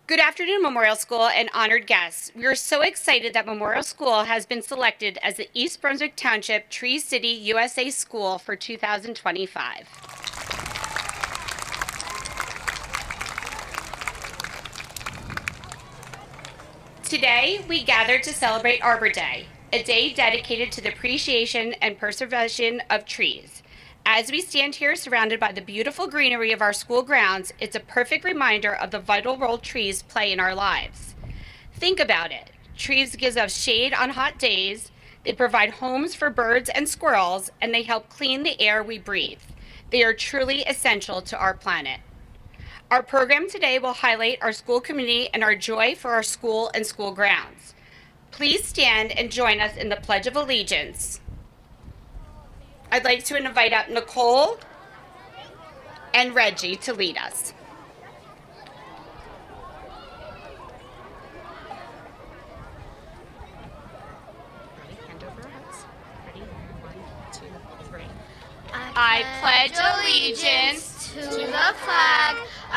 Good afternoon, Memorial School and honored guests. We are so excited that Memorial School has been selected as the East Brunswick Township Tree City USA School for 2025. Today, we gather to celebrate Arbor Day, a day dedicated to the appreciation and preservation of trees. As we stand here surrounded by the beautiful greenery of our school grounds, it's a perfect reminder of the vital role trees play in our lives. Think about it. Trees give us shade on hot days, they provide homes for birds and squirrels, and they help clean the air we breathe. They are truly essential to our planet. Our program today will highlight our school community and our joy for our school and school grounds. Please stand and join us in the Pledge of Allegiance. I'd like to invite up Nicole and Reggie to lead us. Hand over our heads. Ready? 1, 2, 3. I pledge allegiance to the flag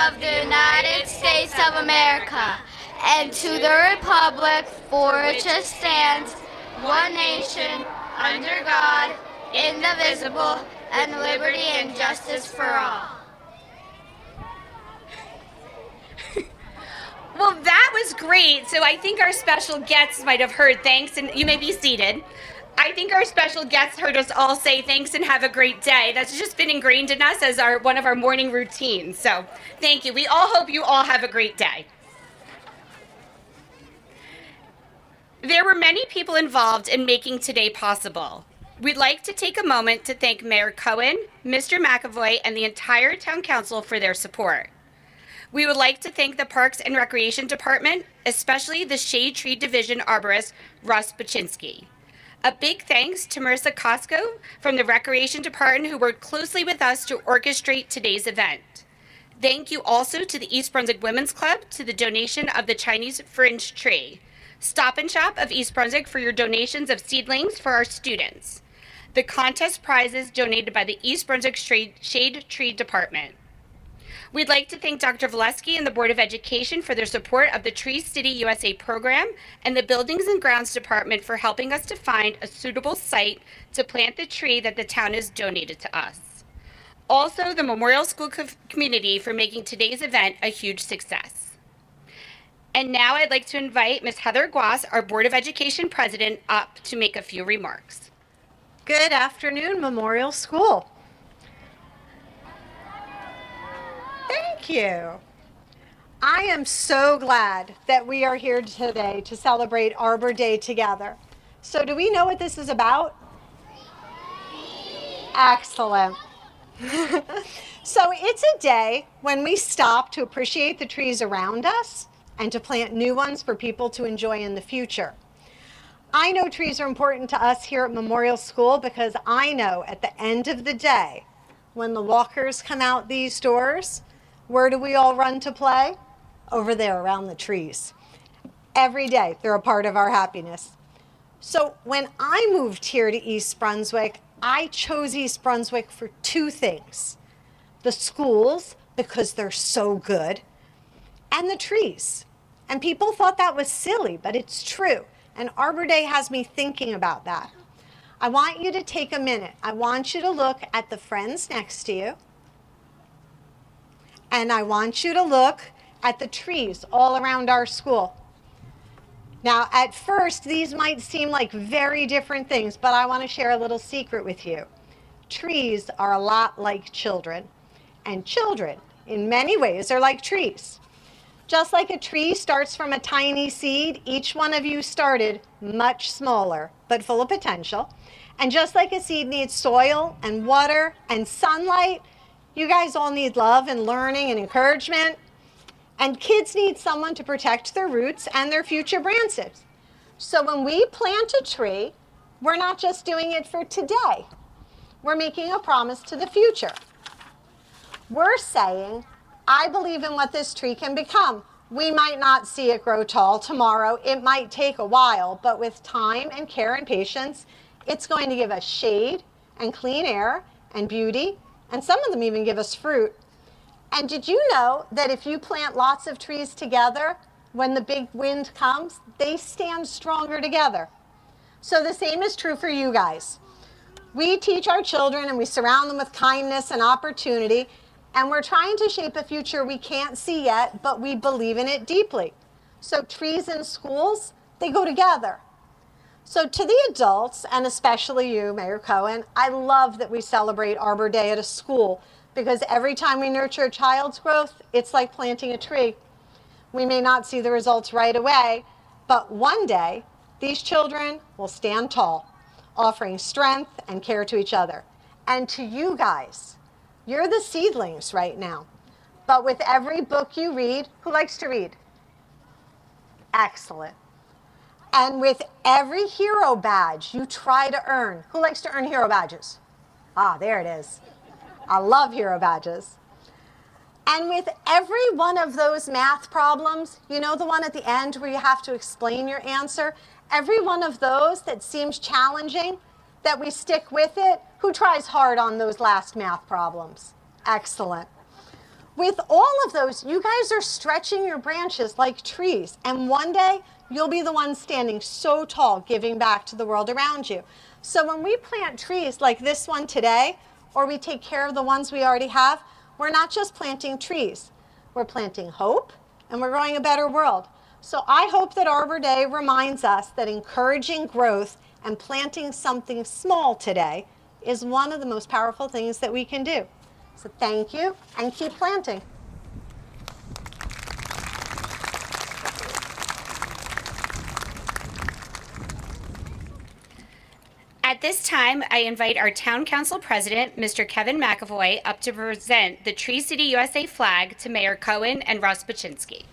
of the United States of America and to the republic for which it stands, one nation, under God, indivisible, and liberty and justice for all. Well, that was great. So I think our special guests might have heard thanks, and you may be seated. I think our special guests heard us all say thanks and have a great day. That's just been ingrained in us as one of our morning routines. So thank you. We all hope you all have a great day. There were many people involved in making today possible. We'd like to take a moment to thank Mayor Cohen, Mr. McAvoy, and the entire town council for their support. We would like to thank the Parks and Recreation Department, especially the Shade Tree Division arborist, Russ Baczynski. A big thanks to Marissa Costco from the Recreation Department who worked closely with us to orchestrate today's event. Thank you also to the East Brunswick Women's Club to the donation of the Chinese fringe tree. Stop and Shop of East Brunswick for your donations of seedlings for our students. The contest prizes donated by the East Brunswick Shade Tree Department. We'd like to thank Dr. Valesky and the Board of Education for their support of the Tree City USA program and the Buildings and Grounds Department for helping us to find a suitable site to plant the tree that the town has donated to us. Also, the Memorial School community for making today's event a huge success. And now I'd like to invite Ms. Heather Guas, our Board of Education President, up to make a few remarks. Good afternoon, Memorial School. Thank you. I am so glad that we are here today to celebrate Arbor Day together. So do we know what this is about? Excellent. So it's a day when we stop to appreciate the trees around us and to plant new ones for people to enjoy in the future. I know trees are important to us here at Memorial School because I know at the end of the day, when the walkers come out these doors, where do we all run to play? Over there around the trees. Every day, they're a part of our happiness. So when I moved here to East Brunswick, I chose East Brunswick for two things. The schools, because they're so good, and the trees. And people thought that was silly, but it's true. And Arbor Day has me thinking about that. I want you to take a minute. I want you to look at the friends next to you. And I want you to look at the trees all around our school. Now, at first, these might seem like very different things, but I want to share a little secret with you. Trees are a lot like children. And children, in many ways, are like trees. Just like a tree starts from a tiny seed, each one of you started much smaller, but full of potential. And just like a seed needs soil and water and sunlight, you guys all need love and learning and encouragement. And kids need someone to protect their roots and their future branches. So when we plant a tree, we're not just doing it for today. We're making a promise to the future. We're saying, I believe in what this tree can become. We might not see it grow tall tomorrow. It might take a while, but with time and care and patience, it's going to give us shade and clean air and beauty, and some of them even give us fruit. And did you know that if you plant lots of trees together, when the big wind comes, they stand stronger together? So the same is true for you guys. We teach our children and we surround them with kindness and opportunity, and we're trying to shape a future we can't see yet, but we believe in it deeply. So trees in schools, they go together. So to the adults, and especially you, Mayor Cohen, I love that we celebrate Arbor Day at a school, because every time we nurture a child's growth, it's like planting a tree. We may not see the results right away, but one day, these children will stand tall, offering strength and care to each other. And to you guys, you're the seedlings right now. But with every book you read, who likes to read? Excellent. And with every hero badge you try to earn, who likes to earn hero badges? Ah, there it is. I love hero badges. And with every one of those math problems, you know the one at the end where you have to explain your answer? Every one of those that seems challenging, that we stick with it, who tries hard on those last math problems? Excellent. With all of those, you guys are stretching your branches like trees, and one day you'll be the ones standing so tall, giving back to the world around you. So when we plant trees like this one today, or we take care of the ones we already have, we're not just planting trees. We're planting hope, and we're growing a better world. So I hope that Arbor Day reminds us that encouraging growth and planting something small today is one of the most powerful things that we can do. So thank you, and keep planting. At this time, I invite our Town Council President, Mr. Kevin McAvoy, up to present the Tree City USA flag to Mayor Cohen and Russ Baczynski.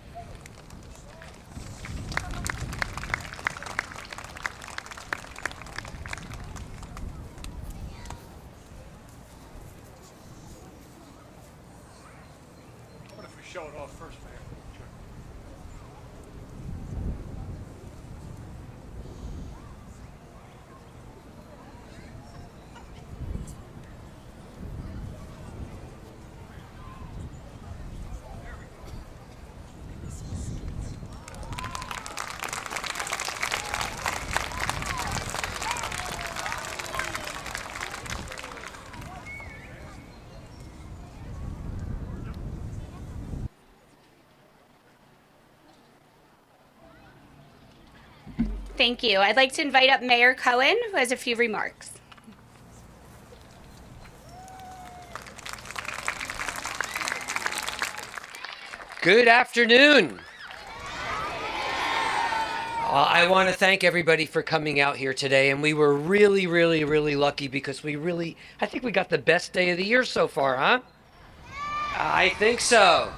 What if we show it off first, Mayor? Thank you. I'd like to invite up Mayor Cohen, who has a few remarks. Good afternoon. I want to thank everybody for coming out here today, and we were really, really, really lucky because I think we got the best day of the year so far, huh? I think so.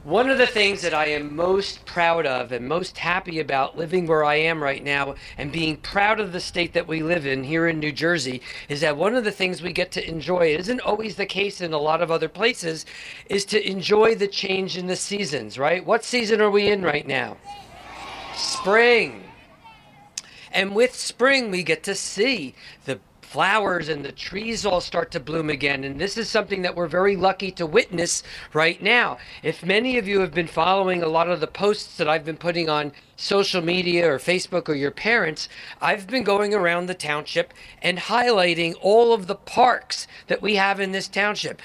One of the things that I am most proud of and most happy about living where I am right now and being proud of the state that we live in here in New Jersey is that one of the things we get to enjoy, it isn't always the case in a lot of other places, is to enjoy the change in the seasons, right? What season are we in right now? Spring. And with spring, we get to see the flowers and the trees all start to bloom again. And this is something that we're very lucky to witness right now. If many of you have been following a lot of the posts that I've been putting on social media or Facebook or your parents, I've been going around the township and highlighting all of the parks that we have in this township.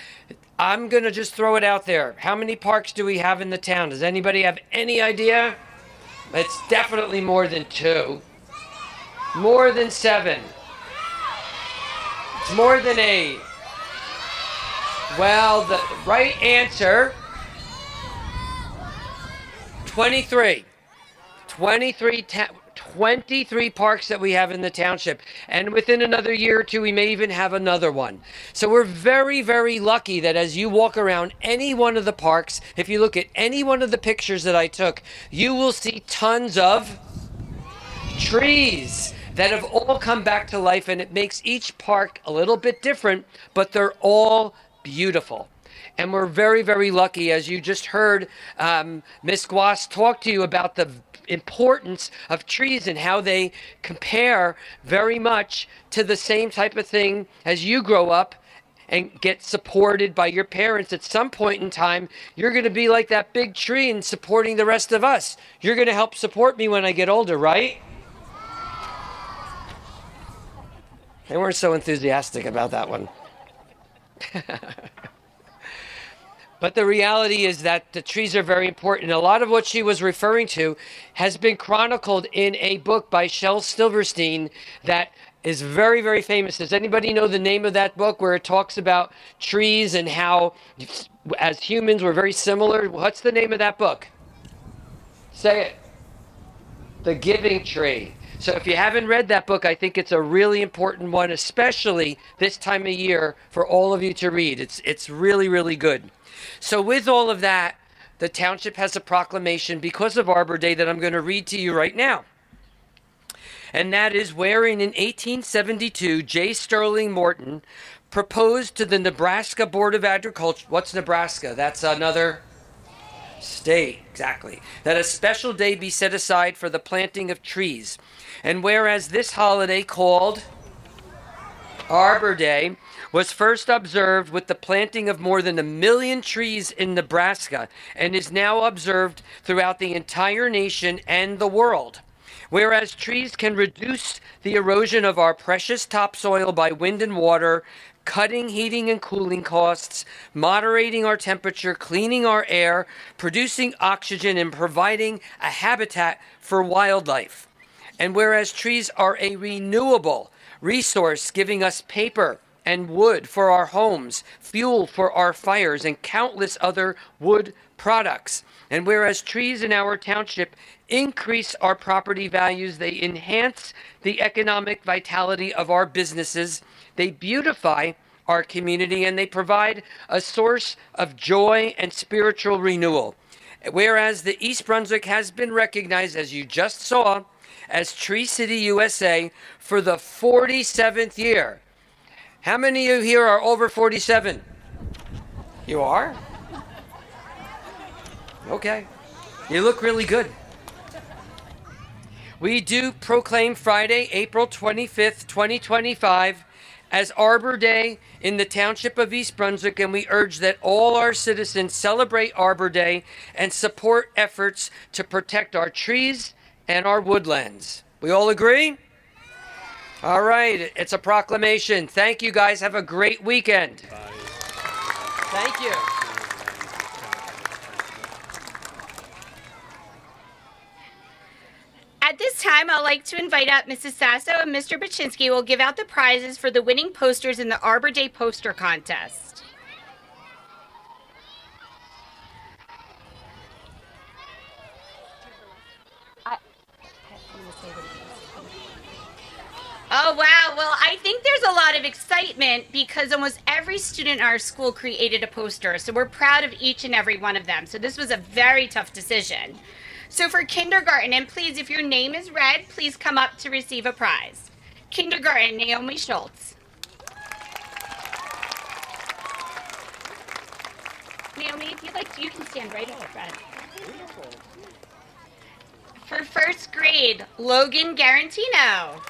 I'm going to just throw it out there. How many parks do we have in the town? Does anybody have any idea? It's definitely more than 2. More than 7. It's more than 8. Well, the right answer, 23. 23 parks that we have in the township. And within another year or two, we may even have another one. So we're very, very lucky that as you walk around any one of the parks, if you look at any one of the pictures that I took, you will see tons of trees that have all come back to life, and it makes each park a little bit different, but they're all beautiful. And we're very, very lucky, as you just heard Ms. Guas talk to you about the importance of trees and how they compare very much to the same type of thing as you grow up and get supported by your parents, at some point in time, you're going to be like that big tree and supporting the rest of us. You're going to help support me when I get older, right? They weren't so enthusiastic about that one. But the reality is that the trees are very important. A lot of what she was referring to has been chronicled in a book by Shel Silverstein that is very, very famous. Does anybody know the name of that book, where it talks about trees and how, as humans, we're very similar? What's the name of that book? Say it. The Giving Tree. So if you haven't read that book, I think it's a really important one, especially this time of year, for all of you to read. It's really, really good. So with all of that, the township has a proclamation because of Arbor Day that I'm going to read to you right now. And that is wherein in 1872, J. Sterling Morton proposed to the Nebraska Board of Agriculture. What's Nebraska? That's another state, exactly. That a special day be set aside for the planting of trees. And whereas this holiday, called Arbor Day, was first observed with the planting of more than 1 million trees in Nebraska and is now observed throughout the entire nation and the world. Whereas trees can reduce the erosion of our precious topsoil by wind and water, cutting heating and cooling costs, moderating our temperature, cleaning our air, producing oxygen, and providing a habitat for wildlife. And whereas trees are a renewable resource, giving us paper and wood for our homes, fuel for our fires, and countless other wood products. And whereas trees in our township increase our property values, they enhance the economic vitality of our businesses, they beautify our community, and they provide a source of joy and spiritual renewal. Whereas the East Brunswick has been recognized, as you just saw, as Tree City, USA for the 47th year. How many of you here are over 47? You are? Okay. You look really good. We do proclaim Friday, April 25th, 2025 as Arbor Day in the township of East Brunswick, and we urge that all our citizens celebrate Arbor Day and support efforts to protect our trees and our woodlands. We all agree? All right, it's a proclamation. Thank you, guys. Have a great weekend. Thank you. At this time, I'd like to invite up Mrs. Sasso and Mr. Baczynski, who will give out the prizes for the winning posters in the Arbor Day poster contest. Oh, wow. Well, I think there's a lot of excitement because almost every student in our school created a poster. So we're proud of each and every one of them. So this was a very tough decision. So for kindergarten, and please, if your name is read, please come up to receive a prize. Kindergarten, Naomi Schultz. Naomi, if you'd like to, you can stand right up front. For first grade, Logan Garantino.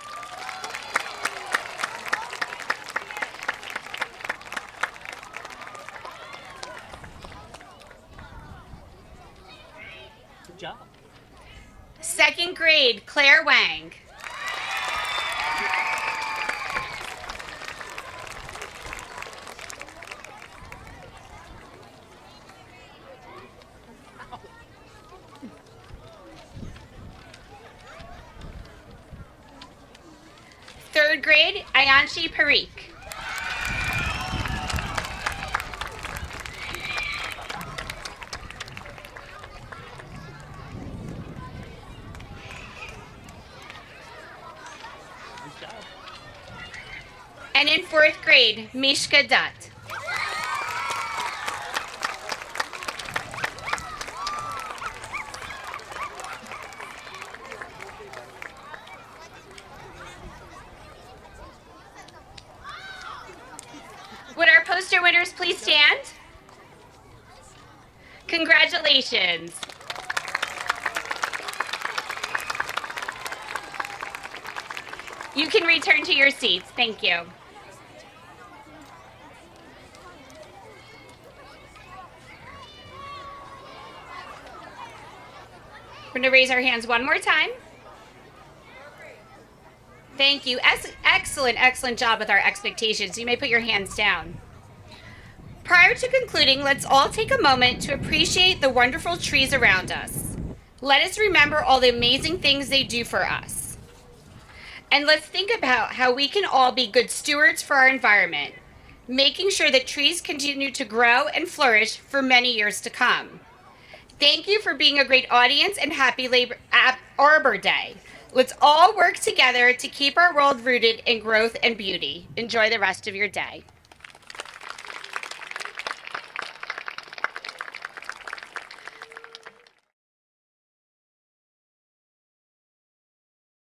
Good job. Second grade, Claire Wang. Third grade, Ayanshi Parikh. And in fourth grade, Mishka Dutt. Would our poster winners please stand? Congratulations. You can return to your seats. Thank you. We're going to raise our hands one more time. Thank you. Excellent, excellent job with our expectations. You may put your hands down. Prior to concluding, let's all take a moment to appreciate the wonderful trees around us. Let us remember all the amazing things they do for us. And let's think about how we can all be good stewards for our environment, making sure that trees continue to grow and flourish for many years to come. Thank you for being a great audience and happy Arbor Day. Let's all work together to keep our world rooted in growth and beauty. Enjoy the rest of your day.